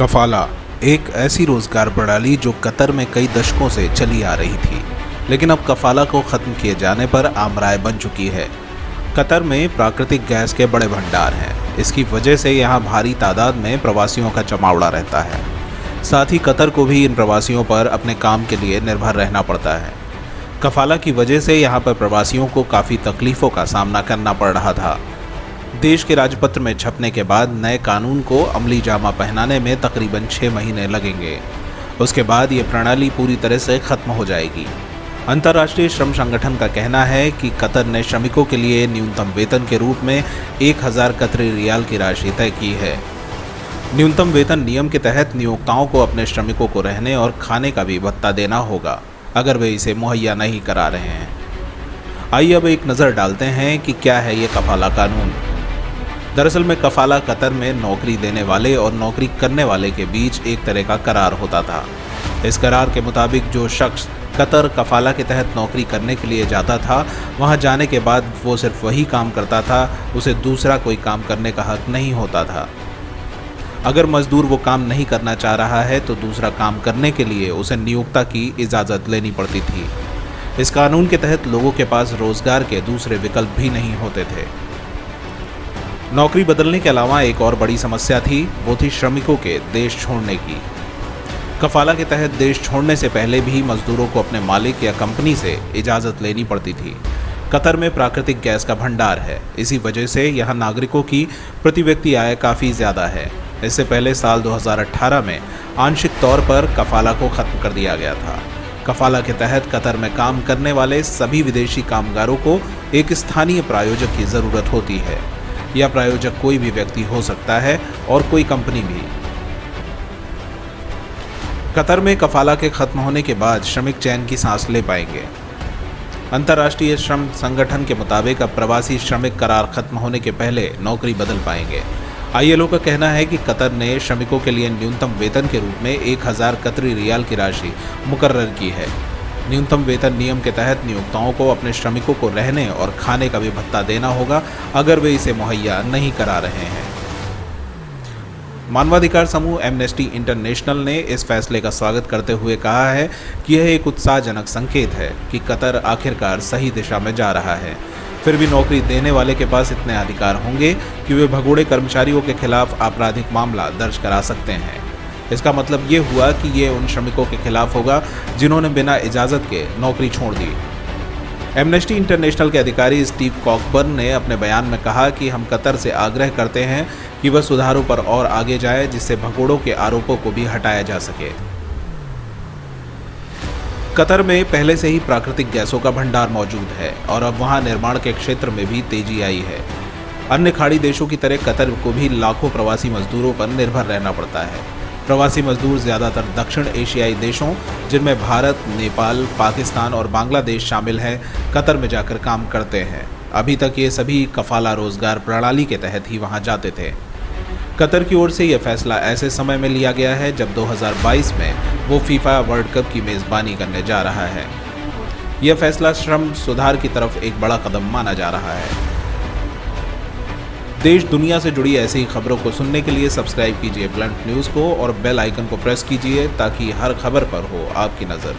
कफाला एक ऐसी रोजगार प्रणाली जो कतर में कई दशकों से चली आ रही थी, लेकिन अब कफाला को खत्म किए जाने पर आम राय बन चुकी है। कतर में प्राकृतिक गैस के बड़े भंडार हैं। इसकी वजह से यहाँ भारी तादाद में प्रवासियों का जमावड़ा रहता है। साथ ही कतर को भी इन प्रवासियों पर अपने काम के लिए निर्भर रहना पड़ता है। कफाला की वजह से यहाँ पर प्रवासियों को काफ़ी तकलीफ़ों का सामना करना पड़ रहा था। देश के राजपत्र में छपने के बाद नए कानून को अमली जामा पहनाने में तकरीबन 6 महीने लगेंगे। उसके बाद ये प्रणाली पूरी तरह से खत्म हो जाएगी। अंतर्राष्ट्रीय श्रम संगठन का कहना है कि कतर ने श्रमिकों के लिए न्यूनतम वेतन के रूप में 1000 कतरी रियाल की राशि तय की है। न्यूनतम वेतन नियम के तहत नियोक्ताओं को अपने श्रमिकों को रहने और खाने का भी भत्ता देना होगा अगर वे इसे मुहैया नहीं करा रहे हैं। आइए अब एक नज़र डालते हैं कि क्या है ये कफाला कानून। दरअसल में कफाला कतर में नौकरी देने वाले और नौकरी करने वाले के बीच एक तरह का करार होता था। इस करार के मुताबिक जो शख्स कतर कफाला के तहत नौकरी करने के लिए जाता था, वहां जाने के बाद वो सिर्फ वही काम करता था, उसे दूसरा कोई काम करने का हक नहीं होता था। अगर मजदूर वो काम नहीं करना चाह रहा है तो दूसरा काम करने के लिए उसे नियोक्ता की इजाज़त लेनी पड़ती थी। इस कानून के तहत लोगों के पास रोजगार के दूसरे विकल्प भी नहीं होते थे। नौकरी बदलने के अलावा एक और बड़ी समस्या थी, वो थी श्रमिकों के देश छोड़ने की। कफाला के तहत देश छोड़ने से पहले भी मजदूरों को अपने मालिक या कंपनी से इजाज़त लेनी पड़ती थी। कतर में प्राकृतिक गैस का भंडार है, इसी वजह से यहाँ नागरिकों की प्रति व्यक्ति आय काफ़ी ज़्यादा है। इससे पहले साल 2018 में आंशिक तौर पर कफाला को ख़त्म कर दिया गया था। कफाला के तहत कतर में काम करने वाले सभी विदेशी कामगारों को एक स्थानीय प्रायोजक की ज़रूरत होती है। यह प्रायोजक कोई भी व्यक्ति हो सकता है और कोई कंपनी भी। कतर में कफाला के खत्म होने के बाद श्रमिक चैन की सांस ले पाएंगे। अंतर्राष्ट्रीय श्रम संगठन के मुताबिक अब प्रवासी श्रमिक करार खत्म होने के पहले नौकरी बदल पाएंगे। आईएलओ का कहना है कि कतर ने श्रमिकों के लिए न्यूनतम वेतन के रूप में 1000 कतरी रियाल की राशि मुकर्रर की है। न्यूनतम वेतन नियम के तहत नियोक्ताओं को अपने श्रमिकों को रहने और खाने का भी भत्ता देना होगा अगर वे इसे मुहैया नहीं करा रहे हैं। मानवाधिकार समूह एमनेस्टी इंटरनेशनल ने इस फैसले का स्वागत करते हुए कहा है कि यह एक उत्साहजनक संकेत है कि कतर आखिरकार सही दिशा में जा रहा है। फिर भी नौकरी देने वाले के पास इतने अधिकार होंगे कि वे भगोड़े कर्मचारियों के खिलाफ आपराधिक मामला दर्ज करा सकते हैं। इसका मतलब ये हुआ कि ये उन श्रमिकों के खिलाफ होगा जिन्होंने बिना इजाज़त के नौकरी छोड़ दी। एमनेस्टी इंटरनेशनल के अधिकारी स्टीव कॉकबर्न ने अपने बयान में कहा कि हम कतर से आग्रह करते हैं कि वह सुधारों पर और आगे जाए, जिससे भगोड़ों के आरोपों को भी हटाया जा सके। कतर में पहले से ही प्राकृतिक गैसों का भंडार मौजूद है और अब वहां निर्माण के क्षेत्र में भी तेजी आई है। अन्य खाड़ी देशों की तरह कतर को भी लाखों प्रवासी मजदूरों पर निर्भर रहना पड़ता है। प्रवासी मजदूर ज़्यादातर दक्षिण एशियाई देशों, जिनमें भारत, नेपाल, पाकिस्तान और बांग्लादेश शामिल हैं, कतर में जाकर काम करते हैं। अभी तक ये सभी कफाला रोजगार प्रणाली के तहत ही वहां जाते थे। कतर की ओर से यह फैसला ऐसे समय में लिया गया है जब 2022 में वो फीफा वर्ल्ड कप की मेज़बानी करने जा रहा है। यह फैसला श्रम सुधार की तरफ एक बड़ा कदम माना जा रहा है। देश दुनिया से जुड़ी ऐसी खबरों को सुनने के लिए सब्सक्राइब कीजिए ब्लंट न्यूज़ को और बेल आइकन को प्रेस कीजिए ताकि हर खबर पर हो आपकी नज़र।